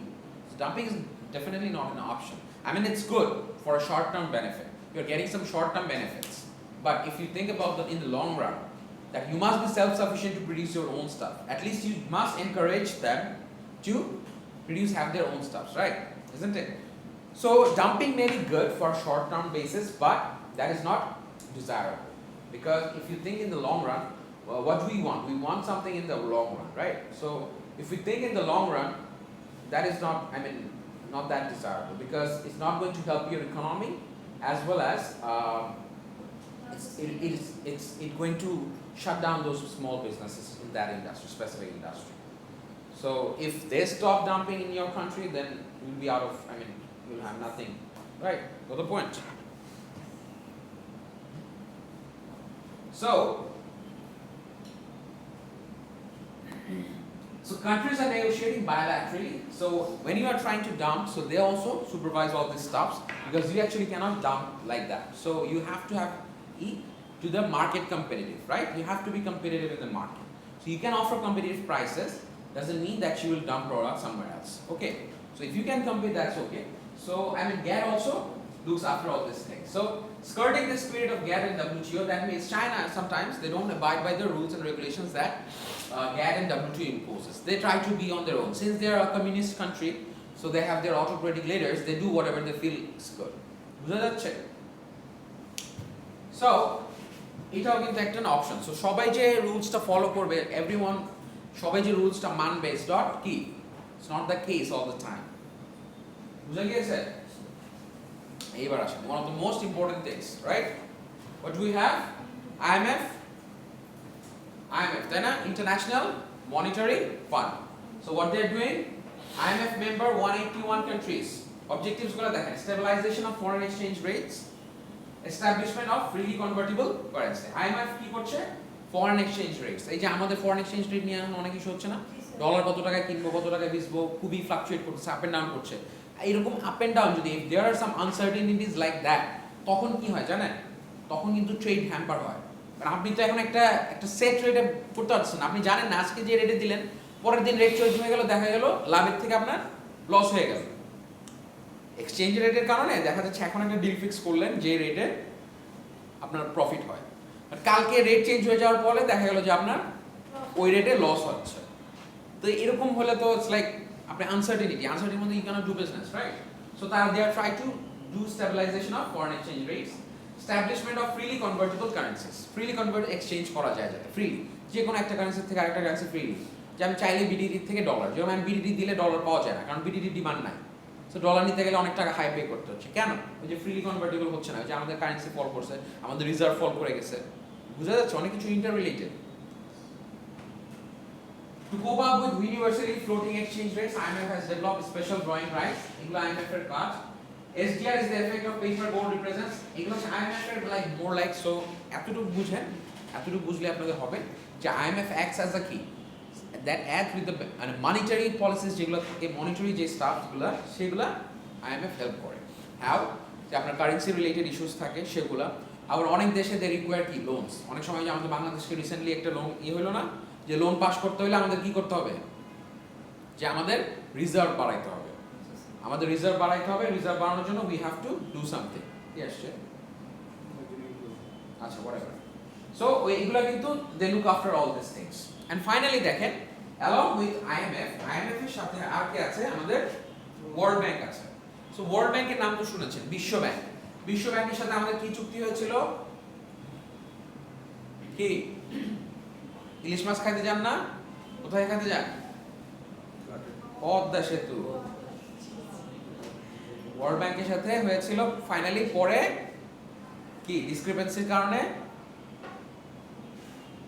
So dumping is definitely not an option. It's good for a short-term benefit. You're getting some short-term benefits. But if you think about in the long run, that you must be self-sufficient to produce your own stuff. At least you must encourage them to have their own stuffs, right? Isn't it? So dumping may be good for a short-term basis, but that is not desirable. Because if you think in the long run, well, what do we want? We want something in the long run, right? So if we think in the long run, that is not, not that desirable, because it's not going to help your economy, as well as it's going to shut down those small businesses in that industry, specific industry. So if they stop dumping in your country, then you'll be out of, you'll have nothing, right? Got the point? So countries are negotiating bilaterally. So when you are trying to dump, so they also supervise all these stuffs, because you actually cannot dump like that. So you have to have to the market competitive, right? You have to be competitive in the market. So you can offer competitive prices, doesn't mean that you will dump products somewhere else. Okay, so if you can compete, that's okay. So GATT also looks after all these things. So skirting the spirit of GATT and WTO, that means China sometimes they don't abide by the rules and regulations that GATT and WTO imposes. They try to be on their own. Since they are a communist country, so they have their autocratic leaders, they do whatever they feel is good. So এটাও কিন্তু একটা option. So সবাই যে রুলসটা follow করবে, everyone সবাই যে রুলসটা মানবে, it's not কি, it's not the case all the time. বুঝা গিয়েছে? এইবার আসেন one of the most important things, right? What do we have? IMF, তাই না? International Monetary Fund. So what they're doing? IMF member 181 countries. Objectives গুলো দেখেন, stabilization of foreign exchange rates, establishment of freely convertible currency. IMF কি করছে? Foreign exchange rates. এই যে আমাদের foreign exchange rate নিয়ে অনেক কিছু হচ্ছে না? ডলার কত টাকায় কিনবো, কত টাকায় বেচবো, খুবই ফ্লাকচুয়েট করতেছে, আপ এন্ড ডাউন করছে। এরকম আপ এন্ড ডাউন যদি দেয়ার আর সাম আনসার্টেনিটিস লাইক দ্যাট, তখন কি হয় জানেন? তখন কিন্তু ট্রেড হ্যাম্পার হয়। কারণ আপনি তো এখন একটা সেট রেটে করতে পারছেন, আপনি জানেন না আজকে যে রেটে দিলেন পরের দিন রেট চেঞ্জ হয়ে গেল, দেখা গেল লাভের থেকে আপনার লস হয়ে গেল। এক্সচেঞ্জ রেটের কারণে দেখা যাচ্ছে এখন একটা ডিল ফিক্স করলেন যে রেটে আপনার প্রফিট হয়, আর কালকে রেট চেঞ্জ হয়ে যাওয়ার পরে দেখা গেল যে আপনার ওই রেটে লস হচ্ছে। তো এরকম হলে তো ইটস লাইক আপনি আনসার্টেনিটি মধ্যে you can't do business, right? So তারা they are try to do stabilisation of foreign exchange rates, establishment of freely convertible currencies, freely convert exchange করা যায় যাতে ফ্রিলি, যে কোনো একটা কারেন্সি থেকে আরেকটা কারেন্সি ফ্রিলি। যে আমি চাইলে বিডিডি থেকে ডলার, যেমন আমি বিডিডি দিলে ডলার পাওয়া যায় না, কারণ বিডিডি ডিমান্ড নাই। সো ডলার নিতে গেলে অনেক টাকা হাই পে করতে হচ্ছে। কেন? ওই যে ফ্রিলি কনভার্টেবল হচ্ছে না, ওই যে আমাদের কারেন্সি ফল করছে, আমাদের রিজার্ভ ফল করে গেছে। বুঝা যাচ্ছে অনেক কিছু inter related. To cope up with universally floating exchange rates, IMF has developed special drawing rights. এগুলো IMF এর কাজ। SDR is the effect of paper gold represents. এগুলো হচ্ছে IMF এর like more like, so এতটুকু বুঝেন, এতটুকু বুঝলে আপনাদের হবে যে IMF acts as a key that adds with the monetary policies, যেগুলো থাকে মনিটারি যে স্টাফগুলো সেগুলো IMF হেল্প করে। হাউ? যে আপনার কারেন্সি রিলেটেড ইস্যুস থাকে সেগুলো। আবার অনেক দেশে দে রিকোয়ার কি লোনস, অনেক সময় যে আমাদের বাংলাদেশকে রিসেন্টলি একটা লোন হলো না, যে লোন পাস করতে হলে আমাদের কি করতে হবে, যে আমাদের রিজার্ভ বাড়াইতে হবে, আমাদের রিজার্ভ বাড়াইতে হবে। রিজার্ভ বাড়ানোর জন্য we have to do something. কি আসছে? আচ্ছা, whatever. সো এইগুলা কিন্তু they look after all this things. And finally দেখেন, along with IMF এর সাথে আর কি আছে? আমাদের ওয়ার্ল্ড ব্যাংক আছে। সো ওয়ার্ল্ড ব্যাংকের নাম তো শুনেছেন, বিশ্ব ব্যাংক। বিশ্ব ব্যাংকের সাথে আমাদের কি চুক্তি হয়েছিল? কি ইলিশ মাছ খাইতে যান না? কোথায় খাইতে যান? পদ্মা সেতু। ওয়ার্ল্ড ব্যাংকের সাথে হয়েছিল ফাইনালি, পরে কি ডিসক্রিপেন্সির কারণে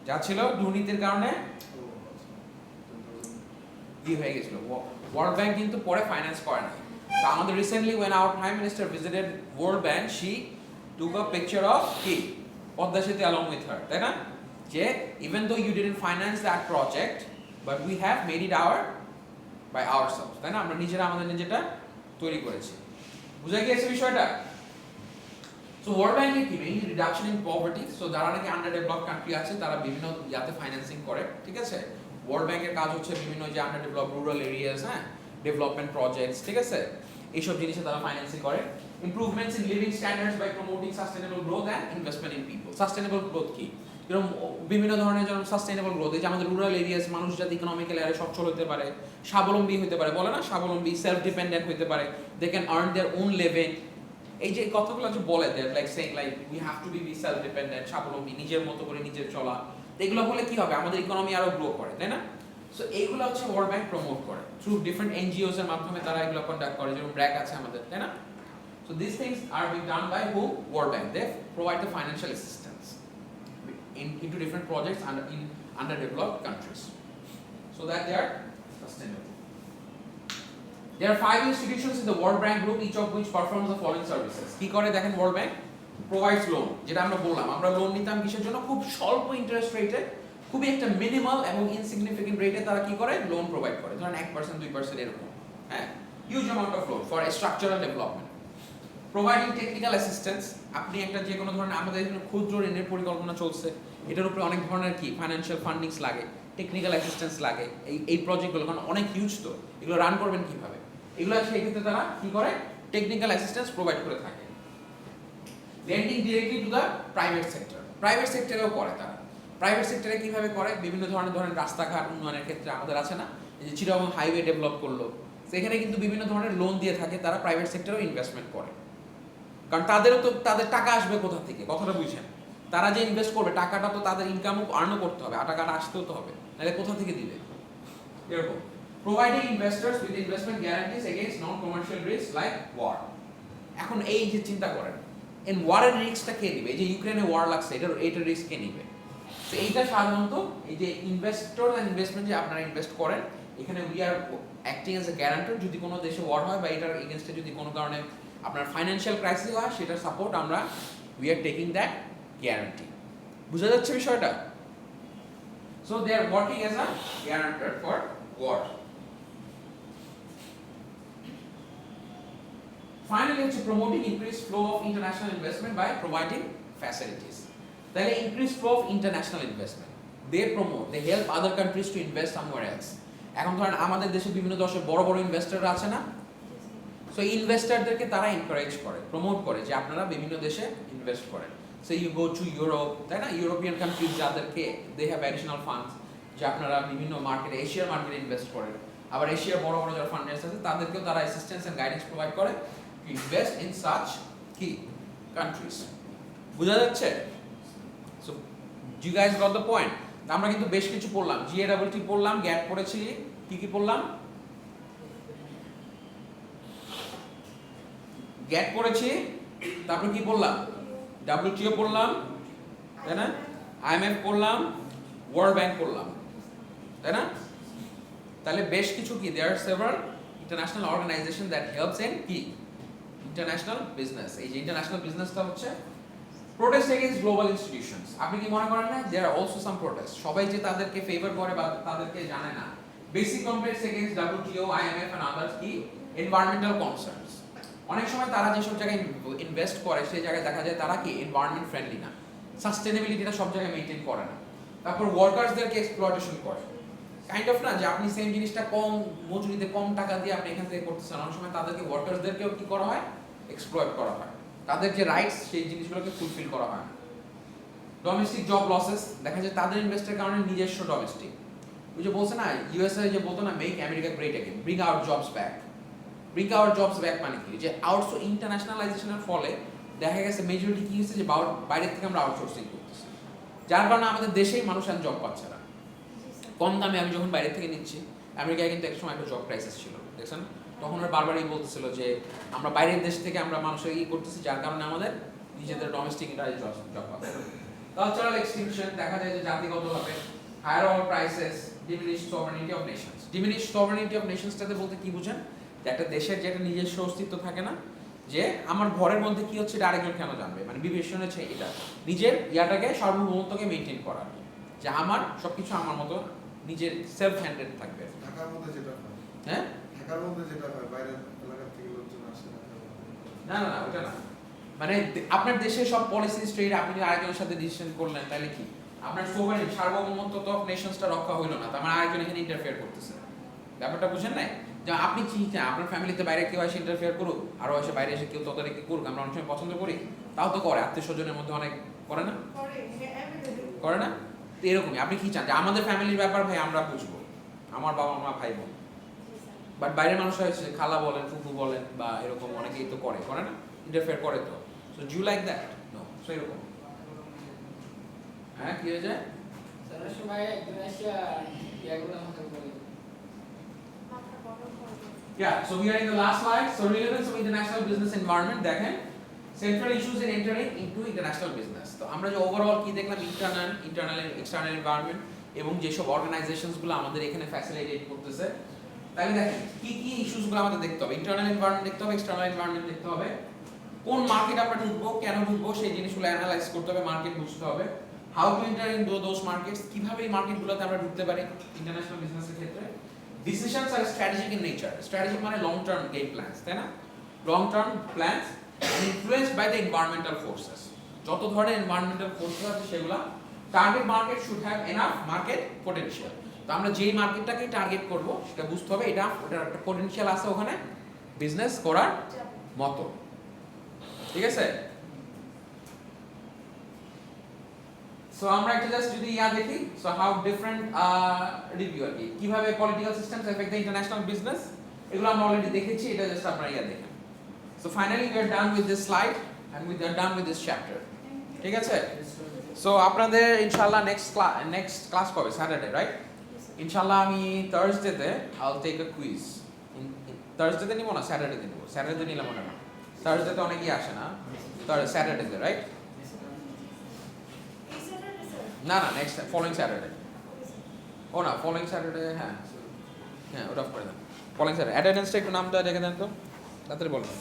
যা ছিল, দুর্নীতির কারণে কি হয়ে গেছিল, ওয়ার্ল্ড ব্যাংক কিন্তু পরে ফাইন্যান্স করে না। তো আমাদের recently when our prime minister visited World Bank, she took a picture of কি পদ্মা সেতু along with her, তাই না? যে even though you didn't finance that project but we have made it by ourselves, তাই না? আমরা নিজেরা আমাদের নিজেটা তৈরি করেছি। বুঝা গিয়েছে বিষয়টা? সো ওয়ার্ল্ড ব্যাংকের কি main reduction in poverty. So যারা নাকি আন্ডার ডেভেলপড কান্ট্রি আছে তারা বিভিন্ন ইয়াতে ফাইন্যান্সিং করে, ঠিক আছে? ওয়ার্ল্ড ব্যাংকের কাজ হচ্ছে বিভিন্ন যে আন্ডার ডেভেলপড রুরাল এরিয়াস, হ্যাঁ, ডেভেলপমেন্ট প্রজেক্টস, ঠিক আছে, এইসব জিনিসে তারা ফাইন্যান্সিং করে। Improvements in living standards by promoting sustainable growth and investment in people. Sustainable growth কি? যেরকম বিভিন্ন ধরনের যেমন সাস্টেনেবল গ্রোথ, এই যে আমাদের রুরাল এরিয়াস মানুষ যাতে ইকোনমিক্যালি আরে সচ্ছল হতে পারে, স্বাবলম্বী হতে পারে, বলে না স্বাবলম্বী, সেলফ ডিপেন্ডেন্ট হতে পারে, they can earn their own living. এই যে কথাগুলো যে বলে দেয় like saying like we have to be self dependent, স্বাবলম্বী, নিজের মতো করে নিজের চলা, এগুলো হলে কি হবে? আমাদের ইকোনমি আরো গ্রো করে, তাই না? সো এইগুলো হচ্ছে ওয়ার্ল্ড ব্যাংক প্রমোট করে থ্রু ডিফারেন্ট এনজিওস এর মাধ্যমে, তারা এগুলো কন্ডাক্ট করে, যেমন ব্র্যাক আছে আমাদের, তাই না? So this things are being done by who? World bank. They provide the financial assistance into different projects in underdeveloped countries so that they are sustainable. There are 5 institutions in the World Bank group, each of which performs the following services. কি করে দেখেন? World bank provides loan, যেটা আমরা বললাম, আমরা loan নিতাম কিসের জন্য? খুব স্বল্প ইন্টারেস্ট রেটে, খুবই একটা মিনিমাল এবং ইনসিগনিফিকেন্ট রেটে তারা কি করে? লোন প্রোভাইড করে, ধরেন 1% 2% এরকম, হ্যাঁ, huge amount of loan for structural development. Providing technical assistance, আপনি একটা যে কোনো ধরনের, আমাদের এখানে ক্ষুদ্র ঋণের পরিকল্পনা চলছে, এটার উপরে অনেক ধরনের কি ফাইন্যান্সিয়াল ফান্ডিংস লাগে, টেকনিক্যাল অ্যাসিস্ট্যান্স লাগে এই প্রজেক্টগুলো, কারণ অনেক হিউজ, তো এগুলো রান করবেন কিভাবে? এগুলো সেই ক্ষেত্রে তারা কি করে? টেকনিক্যাল অ্যাসিস্ট্যান্স প্রোভাইড করে থাকে। Lending directly to the private sector, private সেক্টরেও করে তারা। প্রাইভেট সেক্টরে কিভাবে করে? বিভিন্ন ধরনের রাস্তাঘাট উন্নয়নের ক্ষেত্রে আমাদের আছে না, এই যে চিটাগং হাইওয়ে ডেভেলপ করলো, সেখানে কিন্তু বিভিন্ন ধরনের লোন দিয়ে থাকে তারা, প্রাইভেট সেক্টরেও ইনভেস্টমেন্ট করে, কারণ তাদেরও তো তাদের টাকা আসবে কোথা থেকে? কথাটা বুঝছেন? তারা যে ইনভেস্ট করবে টাকাটা তো তাদের ইনকামও আর্নও করতে হবে, আর টাকাটা আসতেও তো হবে, নাহলে কোথা থেকে দিবে? এরকম providing investors with investment guarantees against non commercial risk like war. এখন এই যে চিন্তা করেন, এন ওয়ারের রিস্কটা কে নিবে? এই যে ইউক্রেনে ওয়ার লাগছে, এটার রিস্ক কে নিবে? তো এইটা সাধারণত এই যে ইনভেস্টর অ্যান্ড ইনভেস্টমেন্ট যে আপনারা ইনভেস্ট করেন, এখানে we are acting as a guarantor. যদি কোনো দেশে ওয়ার হয় বা এটার এগেনস্টে যদি কোনো কারণে আপনার ফাইন্যান্সিয়াল ক্রাইসিস হয়, সেটার সাপোর্ট আমরা we are taking that guarantee. বুঝা যাচ্ছে বিষয়টা? So they are working as a guarantor for word. Finally, হচ্ছে promoting increased flow of international investment by providing facilities. তাহলে increased flow of international investment. They promote, they help other countries to invest somewhere else. এখন ধরেন আমাদের দেশে বিভিন্ন দেশে বড় বড় ইনভেস্টররা আছে না, সো ইনভেস্টরদেরকে তারা এনকারেজ করে, প্রমোট করে যে আপনারা বিভিন্ন দেশে ইনভেস্ট করেন। So you go to Europe, তাই না, ইউরোপিয়ান কান্ট্রিজ যাদেরকে দে হ্যাভ অ্যাডিশনাল ফান্ডস, যে আপনারা বিভিন্ন মার্কেটে, এশিয়ার মার্কেটে ইনভেস্ট করেন। আবার এশিয়ার বড় বড় যারা ফান্ডার্স আছে তাদেরকেও তারা অ্যাসিস্ট্যান্স এন্ড গাইডেন্স প্রোভাইড করে টু ইনভেস্ট ইন সাচ কি কান্ট্রিজ। বুঝা যাচ্ছে? So you guys got the point. আমরা কিন্তু বেশ কিছু পড়লাম, জিএডব্লিউটি পড়লাম, গ্যাপ পড়েছি, কি পড়লাম, গ্যাপ পড়েছি, তারপর কি পড়লাম, ডাব্লিউটিও পড়লাম, তাই না, আইএমএফ পড়লাম, ওয়ার্ল্ড ব্যাংক পড়লাম, তাই না। তাহলে বেশ কিছু কি, there are several international organization that helps in কি ইন্টারন্যাশনাল বিজনেস। এই যে ইন্টারন্যাশনাল বিজনেসটা হচ্ছে প্রোটেস্ট এগেইনস্ট গ্লোবাল ইনস্টিটিউশনস। আপনি কি মনে করেন না দেয়ার আর অলসো সাম প্রোটেস্ট, সবাই যে তাদেরকে ফেভার করে বা তাদেরকে জানে না। Basic complex against WTO, IMF and others কি এনভায়রনমেন্টাল কনসার্নস। অনেক সময় তারা যেসব জায়গায় ইনভেস্ট করে সেই জায়গায় দেখা যায় তারা কি এনভায়রনমেন্ট ফ্রেন্ডলি না, সাস্টেনেবিলিটিটা সব জায়গায় মেইনটেইন করে না। তারপর ওয়ার্কার্সদেরকে এক্সপ্লয়টেশন করে, কাইন্ড অফ না, যে আপনি সেম জিনিসটা কম মজুরিতে কম টাকা দিয়ে আপনি এখান থেকে করতেছেন, অনেক সময় তাদেরকে ওয়ার্কার্সদেরকেও কি করা হয়, এক্সপ্লয়েট করা হয়, তাদের যে রাইটস সেই জিনিসগুলোকে ফুলফিল করা হয় না। ডোমেস্টিক জব লসেস, দেখা যায় তাদের ইনভেস্টের কারণে নিজস্ব ডোমেস্টিক, ওই যে বলছে না ইউএসএ যে বলতো না make America great again, bring our jobs back. Bring our jobs back মানে কি, যে আউটসো ইন্টারন্যাশনালাইজেশনের ফলে দেখা গেছে মেজরিটি কি হচ্ছে যে বাইরের থেকে আমরা আউটসোর্সিং করতেছি, যার কারণে আমাদের দেশেই মানুষ আর জব পাচ্ছে না। কম দামে আমি যখন বাইরে থেকে নিচ্ছি, আমেরিকায় কিন্তু একসময় একটা জব ক্রাইসিস ছিল, দেখছেন, তখন ওরা বারবারই বলতেছিল যে আমরা বাইরের দেশ থেকে আমরা মানুষের করতেছি, যার কারণে আমাদের নিজেদের ডোমেস্টিক জব পাচ্ছে। কালচারাল এক্সটিংশন, দেখা যায় যে জাতিগতভাবে higher over prices, diminished sovereignty of nations. Diminished sovereignty of নেশনসটাতে বলতে কি বুঝেন, যে একটা দেশের যে একটা নিজস্ব অস্তিত্ব থাকে না, যে আমার ঘরের মধ্যে কি হচ্ছে এটা আরেকজন কেন জানবে, মানে বিবেচনা হচ্ছে এটা নিজের ইয়াটাকে সার্বভৌমত্বকে মেইনটেইন করা, যে আমার সবকিছু আমার মতো নিজের সেলফ হ্যান্ডেড থাকবে। ঢাকার মধ্যে যেটা হয়, হ্যাঁ ঢাকার মধ্যে যেটা হয়, বাইরের এলাকা থেকে লোকজন আসে না না না ওটা না, মানে আপনার দেশের সব পলিসি স্ট্রেট আপনি যদি আরেকজনের সাথে ডিসিশন করলেন তাহলে কি আপনার সোভারেন সার্বভৌমত্ব অফ নেশনসটা রক্ষা হইলো না, তার মানে আরেকজন এখানে ইন্টারফেয়ার করতেছে। ব্যাপারটা বুঝেন নাই, যে আপনি কি চান আপনার ফ্যামিলিতে বাইরে কেউ এসে ইন্টারফেয়ার করুক, আরো এসে বাইরে এসে কেউ তদারকি করুক, আমরা অনেক সময় পছন্দ করি, তাও তো করে, আত্মীয় স্বজনের মধ্যে অনেক করে না, করে না। তো এরকমই আপনি কি চান যে আমাদের ফ্যামিলির ব্যাপার ভাই আমরা বুঝবো, আমার বাবা মা ভাই বোন, বাট বাইরের মানুষরা হচ্ছে খালা বলেন, ফুফু বলেন, বা এরকম অনেকেই তো করে না, ইন্টারফেয়ার করে তো। So do like that? No. So এরকম হ্যাঁ কি হয়ে যায় স্যারের সময় ইন্দোনেশিয়া ইয়াগুলো আমাকে বলে। Yeah, so we are in the last slide. So relevance of international business environment দেখেন, central issues in entering into international business. তো আমরা যে ওভারঅল কি দেখলাম, ইন্টারনাল এক্সটার্নাল এনভায়রনমেন্ট এবং যেসব অর্গানাইজেশনস গুলো আমাদের এখানে ফ্যাসিলিটেট করতেছে, তাহলে দেখেন কি কি ইস্যুস গুলো আমাদের দেখতে হবে, ইন্টারনাল এনভায়রনমেন্ট দেখতে হবে, এক্সটার্নাল এনভায়রনমেন্ট দেখতে হবে, কোন মার্কেট আমরা ঢুকবো, কেন ঢুকবো সেই জিনিসগুলো অ্যানালাইজ করতে হবে, মার্কেট বুঝতে হবে, how to enter in those markets, কিভাবে এই মার্কেটগুলোতে আমরা ঢুকতে পারি ইন্টারন্যাশনাল বিজনেসের ক্ষেত্রে। Decisions are strategic in nature. Strategic মানে long term game plans, তাই না? Long term plans and influenced by the environmental forces. যত ধরনের environmental forces আছে সেগুলা, target market should have enough market potential. তো আমরা যেই মার্কেটটাকে টার্গেট করব সেটা বুঝতে হবে এটা ওটার একটা পটেনশিয়াল আছে ওখানে বিজনেস করার মতো, ঠিক আছে? সো আমরা একটা জাস্ট যদি দেখি, সো হাউ ডিফারেন্ট রিভিউ আর কি, কিভাবে political systems affect the international business, এগুলো আমরা অলরেডি দেখেছি, এটা জাস্ট আপনারা দেখেন। So finally we are done with this slide and we are done with this chapter, ঠিক আছে? সো আপনাদের ইনশাআল্লাহ নেক্সট ক্লাস কবে? Saturday, right? ইনশাআল্লাহ আমি থার্সডেতে I will take a quiz. থার্সডেতে নিব না, স্যাটারডেতে নিব। স্যাটারডে নিলাম না, থার্সডেতে অনেকেই আসে না, স্যাটারডেতে, রাইট? না না, নেক্সট ফলোইং স্যাটারডে। ও না, ফলোইং স্যাটারডে, হ্যাঁ ওটা অফ করে দেন। ফলোইং স্যাটারডে অ্যাটেন্ডেন্সটা একটু নামটা রেখে দেন তো, তাড়াতাড়ি বলুন।